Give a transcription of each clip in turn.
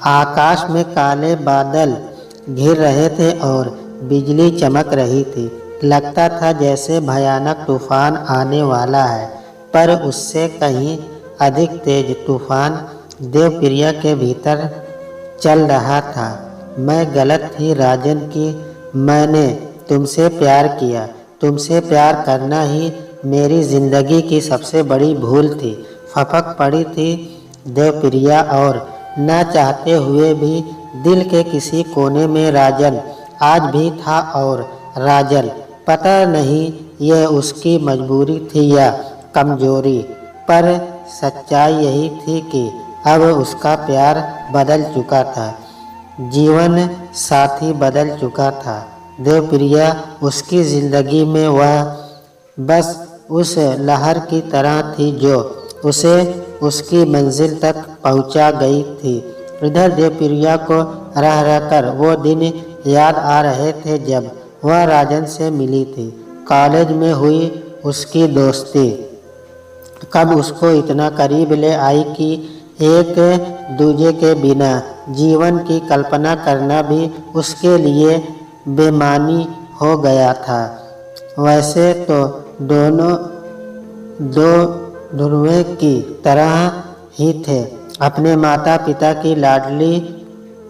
आकाश में काले बादल घिर रहे थे और बिजली चमक रही थी। लगता था जैसे भयानक तूफान आने वाला है, पर उससे कहीं अधिक तेज तूफान देवप्रिया के भीतर चल रहा था। मैं गलत थी राजन की मैंने तुमसे प्यार किया। तुमसे प्यार करना ही मेरी जिंदगी की सबसे बड़ी भूल थी। फपक पड़ी थी देवप्रिया और न चाहते हुए भी दिल के किसी कोने में राजन आज भी था। और राजन पता नहीं यह उसकी मजबूरी थी या कमजोरी, पर सच्चाई यही थी कि अब उसका प्यार बदल चुका था, जीवन साथी बदल चुका था। देवप्रिया उसकी जिंदगी में वह बस उस लहर की तरह थी जो उसे उसकी मंजिल तक पहुंचा गई थी। इधर देवप्रिया को रह रहकर वो दिन याद आ रहे थे जब वह राजन से मिली थी। कॉलेज में हुई उसकी दोस्ती कब उसको इतना करीब ले आई कि एक दूजे के बिना जीवन की कल्पना करना भी उसके लिए बेमानी हो गया था। वैसे तो दोनों दो ध्रुवे की तरह ही थे। अपने माता पिता की लाडली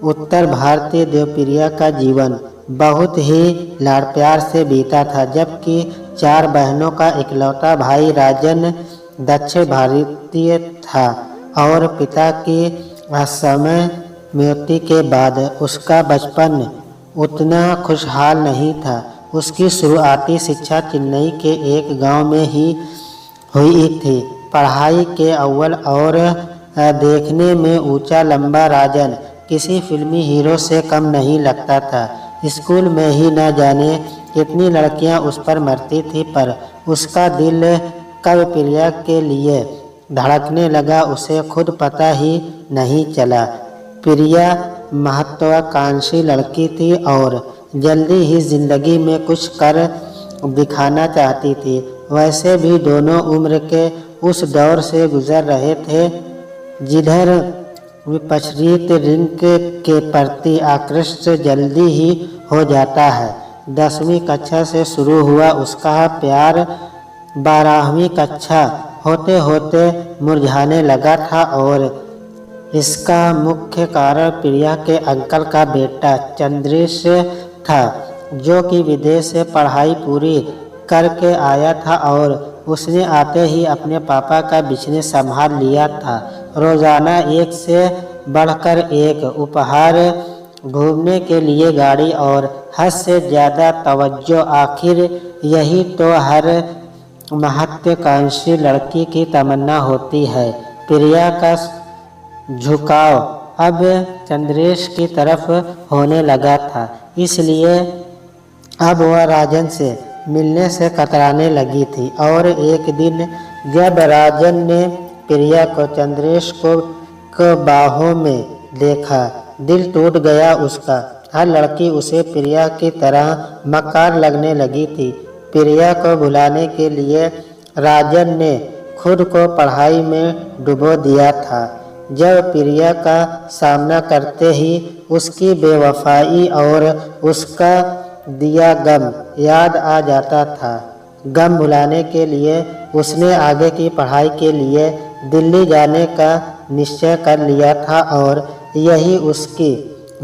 उत्तर भारतीय देवप्रिया का जीवन बहुत ही लाड़ प्यार से बीता था, जबकि 4 बहनों का इकलौता भाई राजन दक्षिण भारतीय था और पिता की असमय मृत्यु के बाद उसका बचपन उतना खुशहाल नहीं था। उसकी शुरुआती शिक्षा चेन्नई के एक गांव में ही हुई थी। पढ़ाई के अव्वल और देखने में ऊंचा लंबा राजन किसी फिल्मी हीरो से कम नहीं लगता था। स्कूल में ही न जाने कितनी लड़कियां उस पर मरती थी, पर उसका दिल कब प्रिया के लिए धड़कने लगा उसे खुद पता ही नहीं चला। प्रिया महत्वाकांक्षी लड़की थी और जल्दी ही जिंदगी में कुछ कर दिखाना चाहती थी। वैसे भी दोनों उम्र के उस दौर से गुजर रहे थे जिधर विपरीत लिंग के प्रति आकृष्ट जल्दी ही हो जाता है। 10वीं कक्षा से शुरू हुआ उसका प्यार 12वीं कक्षा होते होते मुरझाने लगा था और इसका मुख्य कारण प्रिया के अंकल का बेटा चंद्रेश था, जो कि विदेश से पढ़ाई पूरी करके आया था और उसने आते ही अपने पापा का बिजनेस संभाल लिया था। रोजाना एक से बढ़कर एक उपहार, घूमने के लिए गाड़ी और हद से ज़्यादा तवज्जो। आखिर यही तो हर महत्वाकांक्षी लड़की की तमन्ना होती है। प्रिया का झुकाव अब चंद्रेश की तरफ होने लगा था, इसलिए अब वह राजन से मिलने से कतराने लगी थी। और एक दिन जब राजन ने प्रिया को चंद्रेश को बाहों में देखा, दिल टूट गया उसका। हर लड़की उसे प्रिया की तरह मक्कार लगने लगी थी। प्रिया को भुलाने के लिए राजन ने खुद को पढ़ाई में डुबो दिया था। जब प्रिया का सामना करते ही उसकी बेवफाई और उसका दिया गम याद आ जाता था। गम भुलाने के लिए उसने आगे की पढ़ाई के लिए दिल्ली जाने का निश्चय कर लिया था और यही उसकी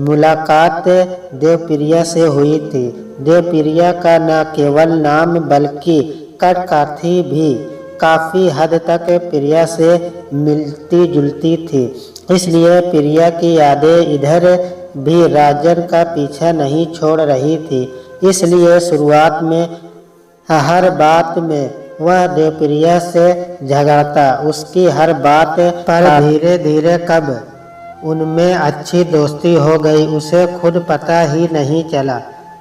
मुलाकात देवप्रिया से हुई थी। देवप्रिया का न केवल नाम बल्कि कद-काठी भी काफ़ी हद तक प्रिया से मिलती जुलती थी, इसलिए प्रिया की यादें इधर भी राजन का पीछा नहीं छोड़ रही थी। इसलिए शुरुआत में हर बात में वह देवप्रिया से झगड़ता, उसकी हर बात पर धीरे धीरे कब उनमें अच्छी दोस्ती हो गई उसे खुद पता ही नहीं चला।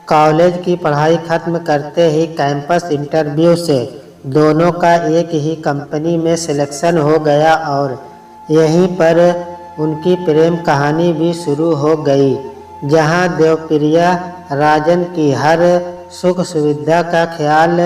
कॉलेज की पढ़ाई खत्म करते ही कैंपस इंटरव्यू से दोनों का एक ही कंपनी में सिलेक्शन हो गया और यहीं पर उनकी प्रेम कहानी भी शुरू हो गई। जहां देवप्रिया राजन की हर सुख सुविधा का ख्याल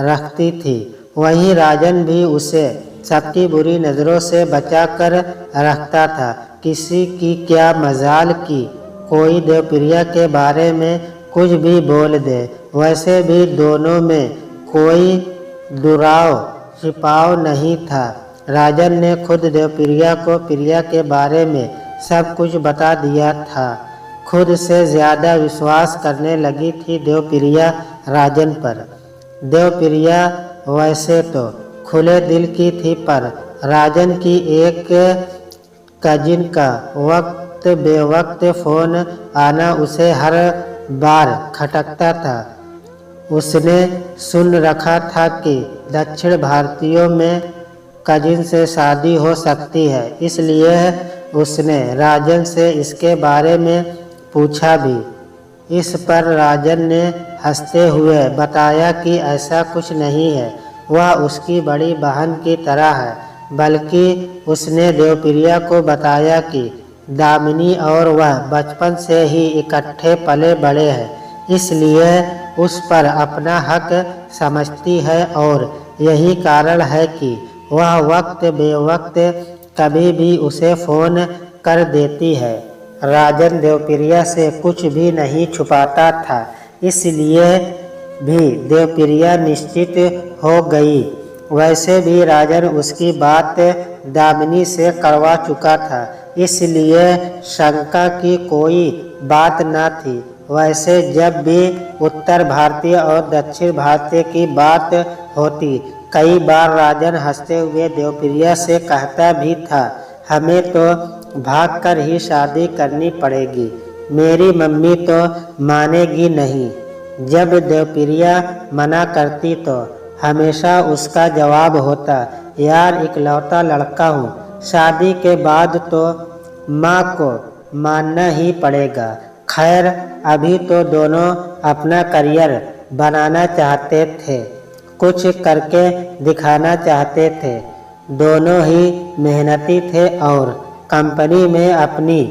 रखती थी, वहीं राजन भी उसे सबकी बुरी नज़रों से बचा कर रखता था, किसी की क्या मजाल की कोई देवप्रिया के बारे में कुछ भी बोल दे। वैसे भी दोनों में कोई दुराव छिपाव नहीं था। राजन ने खुद देवप्रिया को प्रिया के बारे में सब कुछ बता दिया था। खुद से ज़्यादा विश्वास करने लगी थी देवप्रिया राजन पर। देवप्रिया वैसे तो खुले दिल की थी, पर राजन की एक कजिन का वक्त बेवक्त फ़ोन आना उसे हर बार खटकता था। उसने सुन रखा था कि दक्षिण भारतीयों में कजिन से शादी हो सकती है, इसलिए उसने राजन से इसके बारे में पूछा भी। इस पर राजन ने हंसते हुए बताया कि ऐसा कुछ नहीं है, वह उसकी बड़ी बहन की तरह है। बल्कि उसने देवप्रिया को बताया कि दामिनी और वह बचपन से ही इकट्ठे पले बड़े हैं, इसलिए उस पर अपना हक समझती है और यही कारण है कि वह वक्त बेवक्त कभी भी उसे फ़ोन कर देती है। राजन देवप्रिया से कुछ भी नहीं छुपाता था, इसलिए भी देवप्रिया निश्चित हो गई। वैसे भी राजन उसकी बात दामिनी से करवा चुका था, इसलिए शंका की कोई बात न थी। वैसे जब भी उत्तर भारतीय और दक्षिण भारतीय की बात होती, कई बार राजन हंसते हुए देवप्रिया से कहता भी था, हमें तो भागकर ही शादी करनी पड़ेगी, मेरी मम्मी तो मानेगी नहीं। जब देवप्रिया मना करती तो हमेशा उसका जवाब होता, यार इकलौता लड़का हूँ, शादी के बाद तो माँ को मानना ही पड़ेगा। खैर अभी तो दोनों अपना करियर बनाना चाहते थे, कुछ करके दिखाना चाहते थे। दोनों ही मेहनती थे और कंपनी में अपनी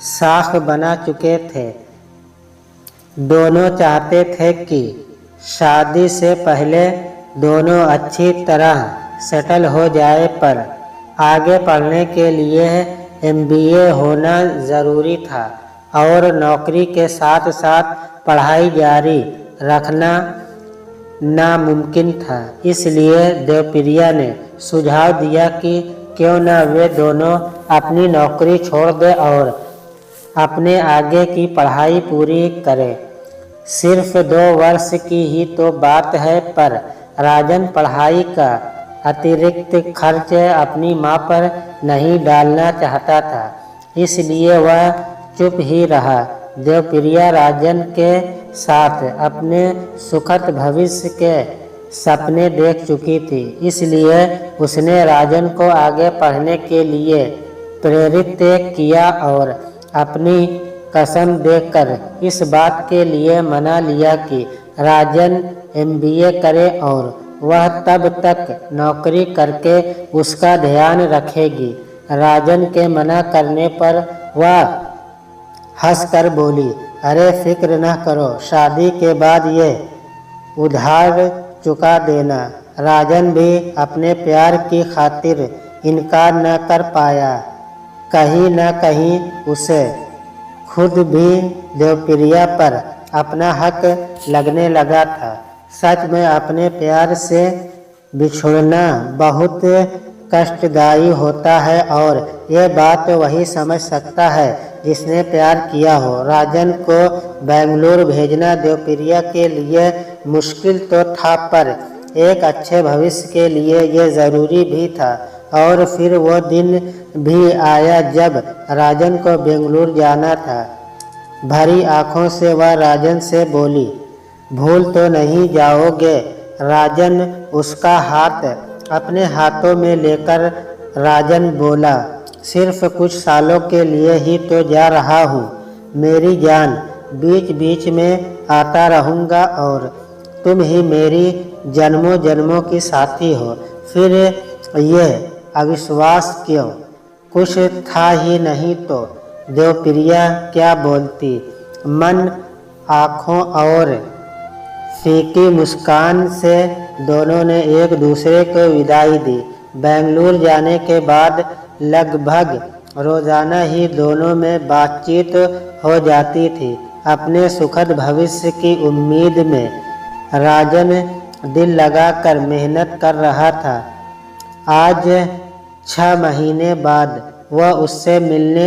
साख बना चुके थे। दोनों चाहते थे कि शादी से पहले दोनों अच्छी तरह सेटल हो जाए, पर आगे पढ़ने के लिए MBA होना ज़रूरी था और नौकरी के साथ साथ पढ़ाई जारी रखना नामुमकिन था। इसलिए देवप्रिया ने सुझाव दिया कि क्यों न वे दोनों अपनी नौकरी छोड़ दें और अपने आगे की पढ़ाई पूरी करें। सिर्फ 2 वर्ष की ही तो बात है, पर राजन पढ़ाई का अतिरिक्त खर्च अपनी माँ पर नहीं डालना चाहता था, इसलिए वह चुप ही रहा। देवप्रिया राजन के साथ अपने सुखद भविष्य के सपने देख चुकी थी, इसलिए उसने राजन को आगे पढ़ने के लिए प्रेरित किया और अपनी कसम देकर इस बात के लिए मना लिया कि राजन MBA करे और वह तब तक नौकरी करके उसका ध्यान रखेगी। राजन के मना करने पर वह हंसकर बोली, अरे फिक्र न करो, शादी के बाद ये उधार चुका देना। राजन भी अपने प्यार की खातिर इनकार न कर पाया। कहीं न कहीं उसे खुद भी देवप्रिया पर अपना हक लगने लगा था। सच में अपने प्यार से बिछुड़ना बहुत कष्टदायी होता है और ये बात वही समझ सकता है जिसने प्यार किया हो। राजन को बेंगलुरु भेजना देवप्रिया के लिए मुश्किल तो था, पर एक अच्छे भविष्य के लिए ये ज़रूरी भी था। और फिर वो दिन भी आया जब राजन को बेंगलुरु जाना था। भरी आंखों से वह राजन से बोली, भूल तो नहीं जाओगे? राजन उसका हाथ अपने हाथों में लेकर राजन बोला, सिर्फ कुछ सालों के लिए ही तो जा रहा हूँ मेरी जान, बीच बीच में आता रहूँगा और तुम ही मेरी जन्मों जन्मों की साथी हो। फिर यह अविश्वास क्यों? कुछ था ही नहीं तो देवप्रिया क्या बोलती। मन, आँखों और फीकी मुस्कान से दोनों ने एक दूसरे को विदाई दी। बेंगलुरु जाने के बाद लगभग रोजाना ही दोनों में बातचीत हो जाती थी। अपने सुखद भविष्य की उम्मीद में राजन दिल लगाकर मेहनत कर रहा था। आज 6 महीने बाद वह उससे मिलने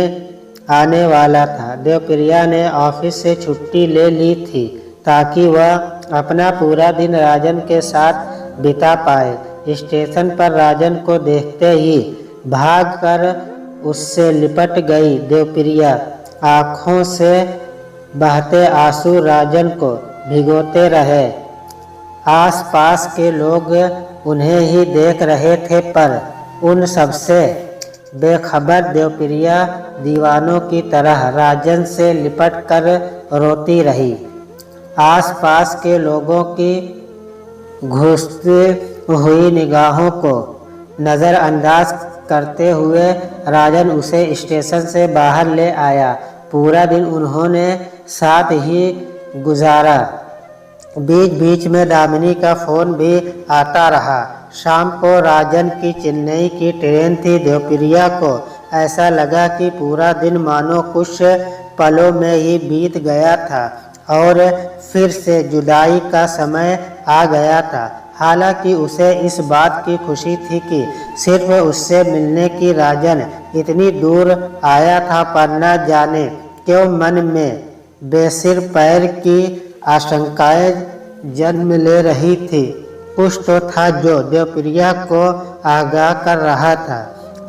आने वाला था। देवप्रिया ने ऑफिस से छुट्टी ले ली थी ताकि वह अपना पूरा दिन राजन के साथ बिता पाए। स्टेशन पर राजन को देखते ही भागकर उससे लिपट गई देवप्रिया। आंखों से बहते आंसू राजन को भिगोते रहे। आसपास के लोग उन्हें ही देख रहे थे, पर उन सबसे बेखबर देवप्रिया दीवानों की तरह राजन से लिपटकर रोती रही। आसपास के लोगों की घुसती हुई निगाहों को नज़रअंदाज करते हुए राजन उसे स्टेशन से बाहर ले आया। पूरा दिन उन्होंने साथ ही गुजारा। बीच बीच में दामिनी का फ़ोन भी आता रहा। शाम को राजन की चेन्नई की ट्रेन थी। देवप्रिया को ऐसा लगा कि पूरा दिन मानो कुछ पलों में ही बीत गया था और फिर से जुदाई का समय आ गया था। हालांकि उसे इस बात की खुशी थी कि सिर्फ उससे मिलने की राजन इतनी दूर आया था, पर न जाने क्यों मन में बेसिर पैर की आशंकाएं जन्म ले रही थी। कुछ तो था जो देवप्रिया को आगाह कर रहा था।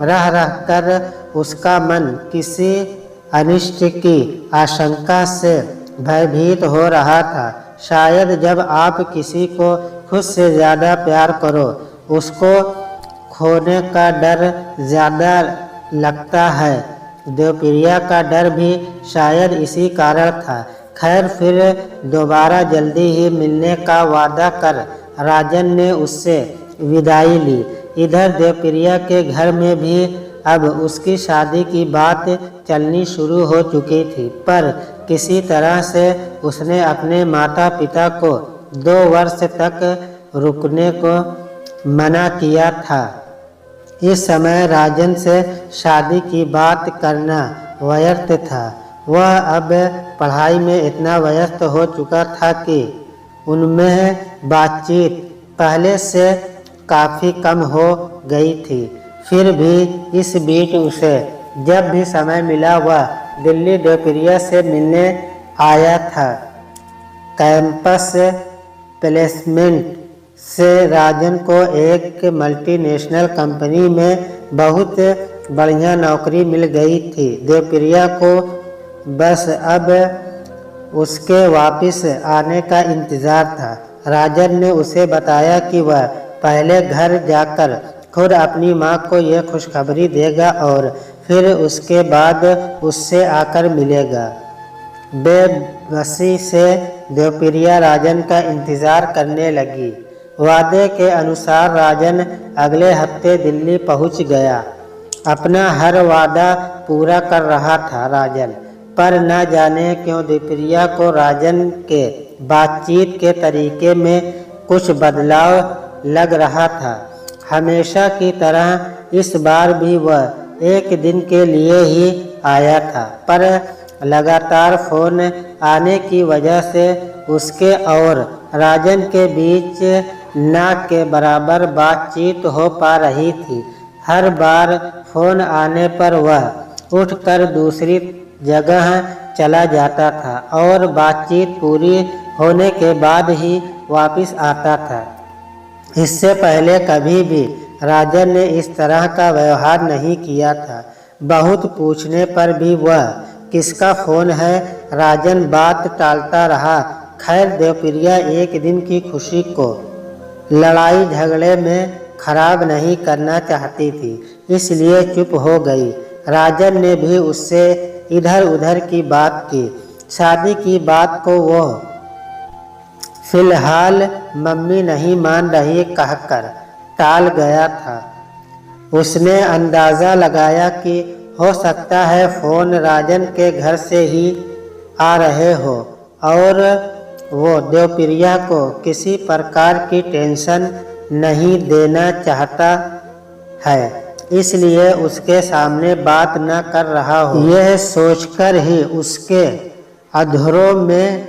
रह रहकर उसका मन किसी अनिष्ट की आशंका से भयभीत हो रहा था। शायद जब आप किसी को खुद से ज़्यादा प्यार करो, उसको खोने का डर ज़्यादा लगता है। देवप्रिया का डर भी शायद इसी कारण था। खैर, फिर दोबारा जल्दी ही मिलने का वादा कर राजन ने उससे विदाई ली। इधर देवप्रिया के घर में भी अब उसकी शादी की बात चलनी शुरू हो चुकी थी, पर किसी तरह से उसने अपने माता पिता को 2 वर्ष तक रुकने को मना किया था। इस समय राजन से शादी की बात करना व्यर्थ था। वह अब पढ़ाई में इतना व्यस्त हो चुका था कि उनमें बातचीत पहले से काफ़ी कम हो गई थी। फिर भी इस बीच उसे जब भी समय मिला वह दिल्ली देवप्रिया से मिलने आया था। कैंपस प्लेसमेंट से राजन को एक मल्टीनेशनल कंपनी में बहुत बढ़िया नौकरी मिल गई थी। देवप्रिया को बस अब उसके वापस आने का इंतज़ार था। राजन ने उसे बताया कि वह पहले घर जाकर खुद अपनी माँ को यह खुशखबरी देगा और फिर उसके बाद उससे आकर मिलेगा। बेबसी से देवप्रिया राजन का इंतज़ार करने लगी। वादे के अनुसार राजन अगले हफ्ते दिल्ली पहुंच गया। अपना हर वादा पूरा कर रहा था राजन, पर न जाने क्यों देवप्रिया को राजन के बातचीत के तरीके में कुछ बदलाव लग रहा था। हमेशा की तरह इस बार भी वह एक दिन के लिए ही आया था, पर लगातार फ़ोन आने की वजह से उसके और राजन के बीच ना के बराबर बातचीत हो पा रही थी। हर बार फ़ोन आने पर वह उठकर दूसरी जगह चला जाता था और बातचीत पूरी होने के बाद ही वापस आता था। इससे पहले कभी भी राजन ने इस तरह का व्यवहार नहीं किया था। बहुत पूछने पर भी वह किसका फ़ोन है, राजन बात टालता रहा। खैर, देवप्रिया एक दिन की खुशी को लड़ाई झगड़े में खराब नहीं करना चाहती थी, इसलिए चुप हो गई। राजन ने भी उससे इधर उधर की बात की। शादी की बात को वो फिलहाल मम्मी नहीं मान रही कहकर टाल गया था। उसने अंदाज़ा लगाया कि हो सकता है फ़ोन राजन के घर से ही आ रहे हो और वो देवप्रिया को किसी प्रकार की टेंशन नहीं देना चाहता है। इसलिए उसके सामने बात न कर रहा हो। यह सोचकर ही उसके अधरों में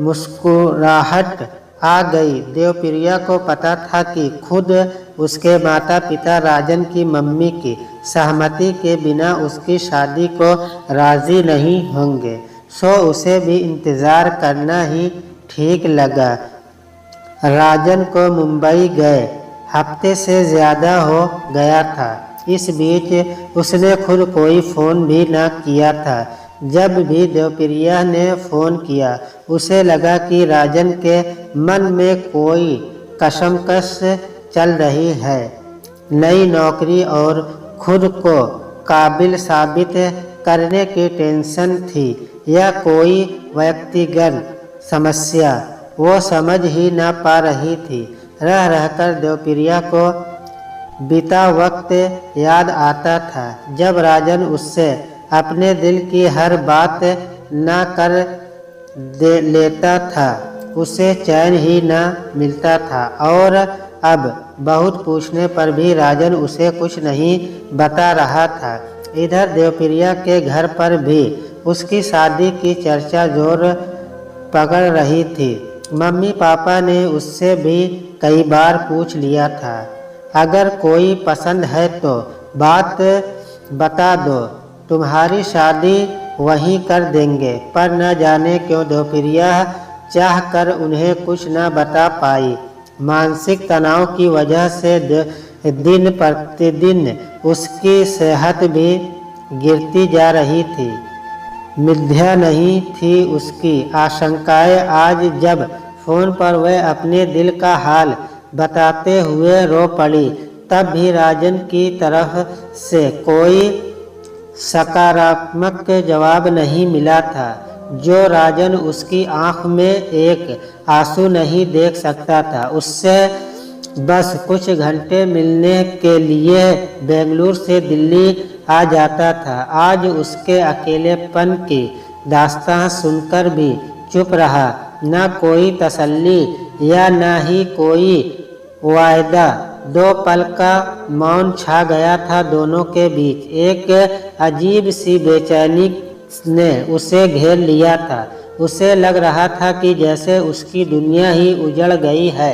मुस्कुराहट आ गई। देवप्रिया को पता था कि खुद उसके माता पिता राजन की मम्मी की सहमति के बिना उसकी शादी को राजी नहीं होंगे, सो उसे भी इंतज़ार करना ही ठीक लगा। राजन को मुंबई गए हफ्ते से ज़्यादा हो गया था। इस बीच उसने खुद कोई फ़ोन भी न किया था। जब भी देवप्रिया ने फ़ोन किया उसे लगा कि राजन के मन में कोई कशमकश चल रही है। नई नौकरी और खुद को काबिल साबित करने की टेंशन थी या कोई व्यक्तिगत समस्या, वो समझ ही न पा रही थी। रह रहकर देवप्रिया को बीता वक्त याद आता था जब राजन उससे अपने दिल की हर बात ना कर दे लेता था। उसे चैन ही न मिलता था और अब बहुत पूछने पर भी राजन उसे कुछ नहीं बता रहा था। इधर देवप्रिया के घर पर भी उसकी शादी की चर्चा जोर पकड़ रही थी। मम्मी पापा ने उससे भी कई बार पूछ लिया था, अगर कोई पसंद है तो बात बता दो, तुम्हारी शादी वहीं कर देंगे। पर न जाने क्यों देवप्रिया चाह कर उन्हें कुछ न बता पाई। मानसिक तनाव की वजह से दिन प्रतिदिन उसकी सेहत भी गिरती जा रही थी। मिथ्या नहीं थी उसकी आशंकाएं। आज जब फ़ोन पर वह अपने दिल का हाल बताते हुए रो पड़ी, तब भी राजन की तरफ से कोई सकारात्मक जवाब नहीं मिला था। जो राजन उसकी आंख में एक आंसू नहीं देख सकता था, उससे बस कुछ घंटे मिलने के लिए बेंगलुरु से दिल्ली आ जाता था। आज उसके अकेलेपन की दास्तां सुनकर भी चुप रहा। न कोई तसल्ली या न ही कोई वायदा। 2 पल का मौन छा गया था दोनों के बीच। एक अजीब सी बेचैनी ने उसे घेर लिया था। उसे लग रहा था कि जैसे उसकी दुनिया ही उजड़ गई है।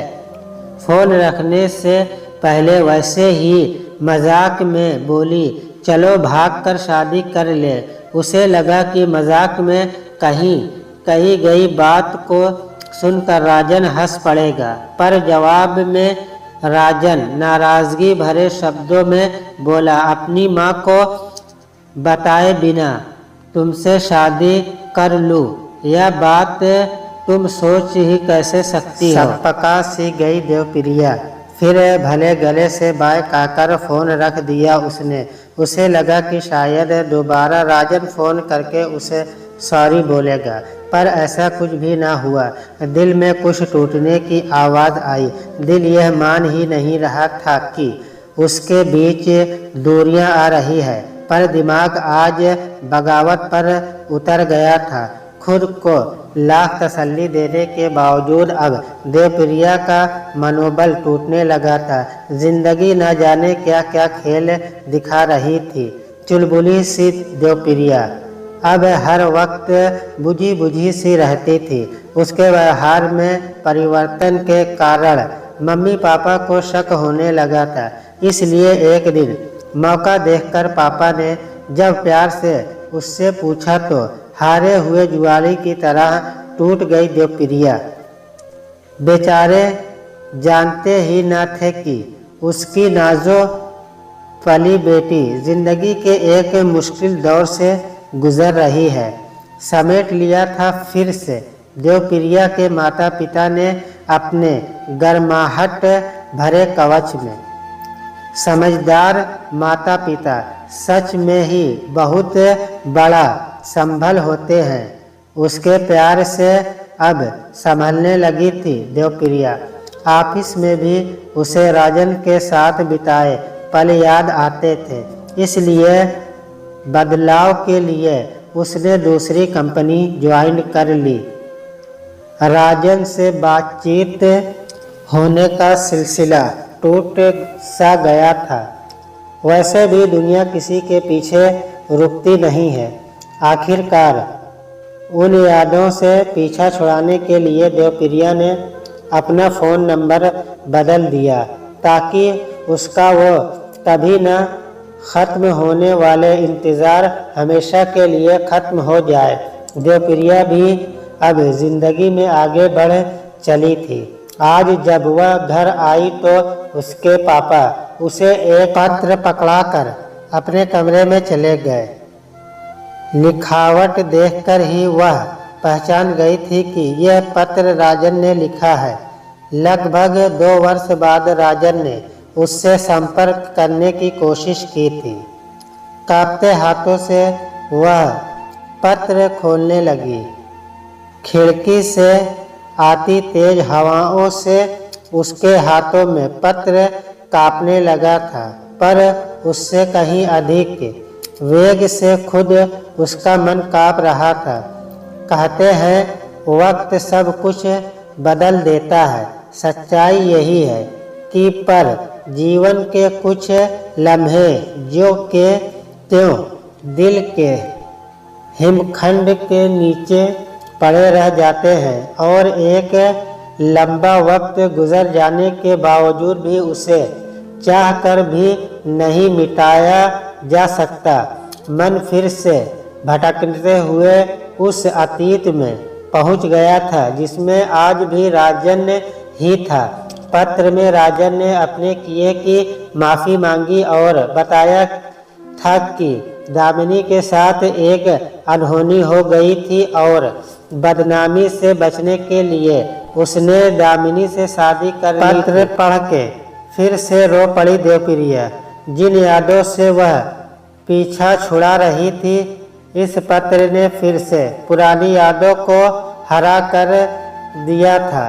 फ़ोन रखने से पहले वैसे ही मजाक में बोली, चलो भागकर शादी कर ले। उसे लगा कि मजाक में कही गई बात को सुनकर राजन हंस पड़ेगा, पर जवाब में राजन नाराज़गी भरे शब्दों में बोला, अपनी माँ को बताए बिना तुमसे शादी कर लूँ, यह बात तुम सोच ही कैसे सकती हो। पका सी गई देवप्रिया। फिर भले गले से बात आकर फ़ोन रख दिया उसने। उसे लगा कि शायद दोबारा राजन फ़ोन करके उसे सॉरी बोलेगा, पर ऐसा कुछ भी ना हुआ। दिल में कुछ टूटने की आवाज़ आई। दिल यह मान ही नहीं रहा था कि उसके बीच दूरियां आ रही है, पर दिमाग आज बगावत पर उतर गया था। खुद को लाख तसल्ली देने के बावजूद अब देवप्रिया का मनोबल टूटने लगा था। जिंदगी न जाने क्या क्या खेल दिखा रही थी। चुलबुली सी देवप्रिया अब हर वक्त बुझी बुझी सी रहती थी। उसके व्यवहार में परिवर्तन के कारण मम्मी पापा को शक होने लगा था। इसलिए एक दिन मौका देखकर पापा ने जब प्यार से उससे पूछा तो हारे हुए जुआरी की तरह टूट गई देवप्रिया। बेचारे जानते ही न थे कि उसकी नाजो पली बेटी जिंदगी के एक मुश्किल दौर से गुजर रही है। समेट लिया था फिर से। देवप्रिया के माता पिता ने अपने गर्माहट भरे कवच में। समझदार माता पिता सच में ही बहुत बड़ा संभल होते हैं। उसके प्यार से अब संभलने लगी थी देवप्रिया। ऑफिस में भी उसे राजन के साथ बिताए पल याद आते थे। इसलिए बदलाव के लिए उसने दूसरी कंपनी ज्वाइन कर ली। राजन से बातचीत होने का सिलसिला टूट सा गया था। वैसे भी दुनिया किसी के पीछे रुकती नहीं है। आखिरकार उन यादों से पीछा छुड़ाने के लिए देवप्रिया ने अपना फ़ोन नंबर बदल दिया ताकि उसका वो कभी न ख़त्म होने वाले इंतज़ार हमेशा के लिए ख़त्म हो जाए। देवप्रिया भी अब ज़िंदगी में आगे बढ़ चली थी। आज जब वह घर आई तो उसके पापा उसे एक पत्र पकड़ाकर अपने कमरे में चले गए। लिखावट देखकर ही वह पहचान गई थी कि यह पत्र राजन ने लिखा है। लगभग 2 वर्ष बाद राजन ने उससे संपर्क करने की कोशिश की थी। कांपते हाथों से वह पत्र खोलने लगी। खिड़की से आती तेज हवाओं से उसके हाथों में पत्र कांपने लगा था, पर उससे कहीं अधिक वेग से खुद उसका मन कांप रहा था। कहते हैं वक्त सब कुछ बदल देता है। सच्चाई यही है कि पर जीवन के कुछ लम्हे जो के त्यों दिल के हिमखंड के नीचे पड़े रह जाते हैं और एक लंबा वक्त गुजर जाने के बावजूद भी उसे चाहकर भी नहीं मिटाया जा सकता। मन फिर से भटकते हुए उस अतीत में पहुंच गया था जिसमें आज भी राजन ही था। पत्र में राजन ने अपने किए की माफ़ी मांगी और बताया था कि दामिनी के साथ एक अनहोनी हो गई थी और बदनामी से बचने के लिए उसने दामिनी से शादी कर ली। पत्र पढ़ के फिर से रो पड़ी देवप्रिया। जिन यादों से वह पीछा छुड़ा रही थी, इस पत्र ने फिर से पुरानी यादों को हरा कर दिया था।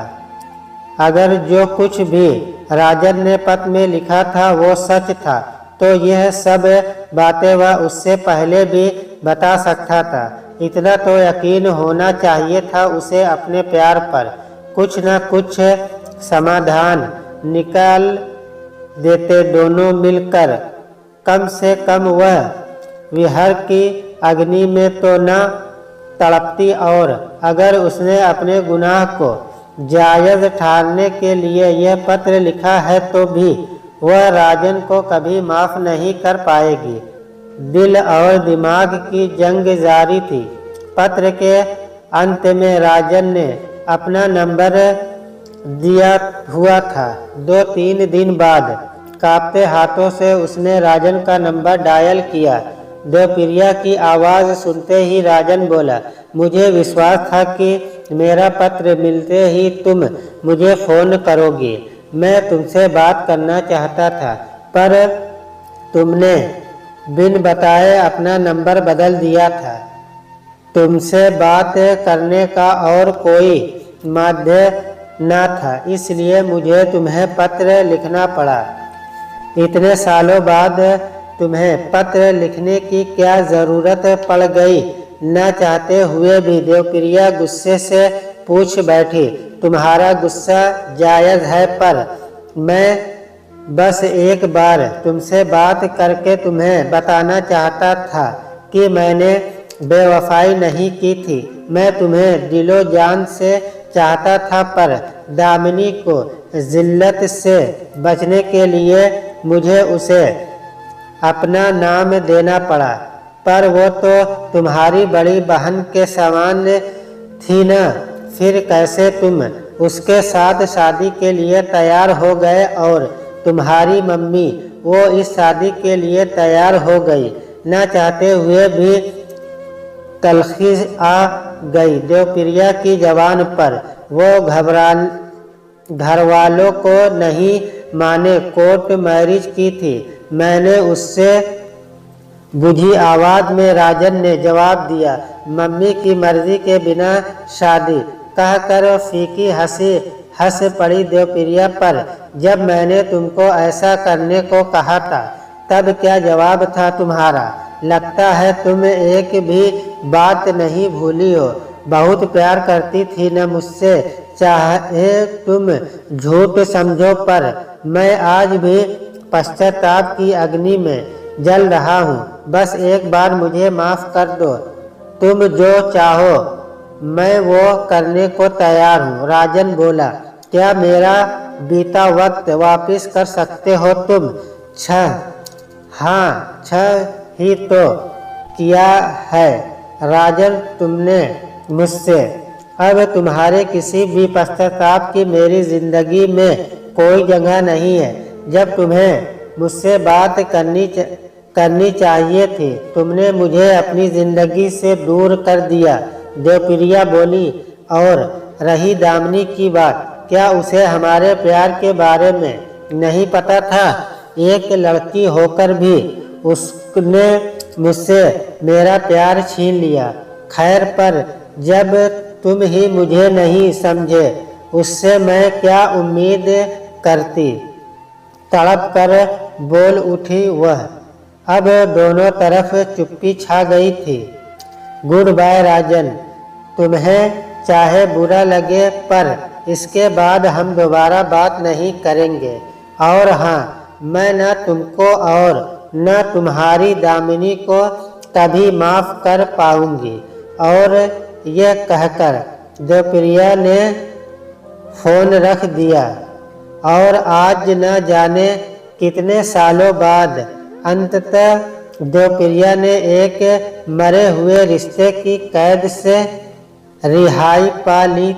अगर जो कुछ भी राजन ने पत्र में लिखा था वो सच था, तो यह सब बातें वह उससे पहले भी बता सकता था। इतना तो यकीन होना चाहिए था उसे अपने प्यार पर कुछ न कुछ समाधान निकाल देते दोनों मिलकर। कम से कम वह विहर की अग्नि में तो न तड़पती। और अगर उसने अपने गुनाह को जायज़ ठहराने के लिए यह पत्र लिखा है तो भी वह राजन को कभी माफ़ नहीं कर पाएगी। दिल और दिमाग की जंग जारी थी। पत्र के अंत में राजन ने अपना नंबर दिया हुआ था। 2-3 दिन बाद कांपते हाथों से उसने राजन का नंबर डायल किया। देवप्रिया की आवाज़ सुनते ही राजन बोला, मुझे विश्वास था कि मेरा पत्र मिलते ही तुम मुझे फ़ोन करोगी। मैं तुमसे बात करना चाहता था, पर तुमने बिन बताए अपना नंबर बदल दिया था। तुमसे बात करने का और कोई माध्यम न था, इसलिए मुझे तुम्हें पत्र लिखना पड़ा। इतने सालों बाद तुम्हें पत्र लिखने की क्या ज़रूरत पड़ गई? न चाहते हुए भी देवप्रिया गुस्से से पूछ बैठी, तुम्हारा गुस्सा जायज़ है, पर मैं बस एक बार तुमसे बात करके तुम्हें बताना चाहता था कि मैंने बेवफाई नहीं की थी। मैं तुम्हें दिलो जान से चाहता था, पर दामिनी को जिल्लत से बचने के लिए मुझे उसे अपना नाम देना पड़ा। पर वो तो तुम्हारी बड़ी बहन के समान थी न, फिर कैसे तुम उसके साथ शादी के लिए तैयार हो गए और तुम्हारी मम्मी वो इस शादी के लिए तैयार हो गई। न चाहते हुए भी तलखी आ गई देवप्रिया की जबान पर। वो घर वालों को नहीं माने कोर्ट मैरिज की थी। मैंने उससे बुझी आवाज़ में राजन ने जवाब दिया, मम्मी की मर्जी के बिना शादी। कहकर फीकी हंसी हंस पड़ी देवप्रिया पर। जब मैंने तुमको ऐसा करने को कहा था तब क्या जवाब था तुम्हारा? लगता है तुम एक भी बात नहीं भूली हो। बहुत प्यार करती थी न मुझसे, चाहे तुम झूठ समझो, पर मैं आज भी पश्चाताप की अग्नि में जल रहा हूँ। बस एक बार मुझे माफ कर दो। तुम जो चाहो मैं वो करने को तैयार हूँ। राजन बोला, क्या मेरा बीता वक्त वापस कर सकते हो तुम? 6 हाँ 6 ही तो किया है राजन तुमने मुझसे। अब तुम्हारे किसी भी पश्चाताप की मेरी जिंदगी में कोई जगह नहीं है। जब तुम्हें मुझसे बात करनी चाहिए थी तुमने मुझे अपनी जिंदगी से दूर कर दिया। देवप्रिया बोली, और रही दामिनी की बात, क्या उसे हमारे प्यार के बारे में नहीं पता था? एक लड़की होकर भी उसने मुझसे मेरा प्यार छीन लिया। खैर, पर जब तुम ही मुझे नहीं समझे उससे मैं क्या उम्मीद करती? तड़प कर बोल उठी वह। अब दोनों तरफ चुप्पी छा गई थी। गुड बाय राजन, तुम्हें चाहे बुरा लगे पर इसके बाद हम दोबारा बात नहीं करेंगे। और हाँ, मैं न तुमको और न तुम्हारी दामिनी को कभी माफ कर पाऊंगी। और यह कहकर देवप्रिया ने फोन रख दिया। और आज न जाने कितने सालों बाद अंततः देवप्रिया ने एक मरे हुए रिश्ते की कैद से रिहाई पा ली।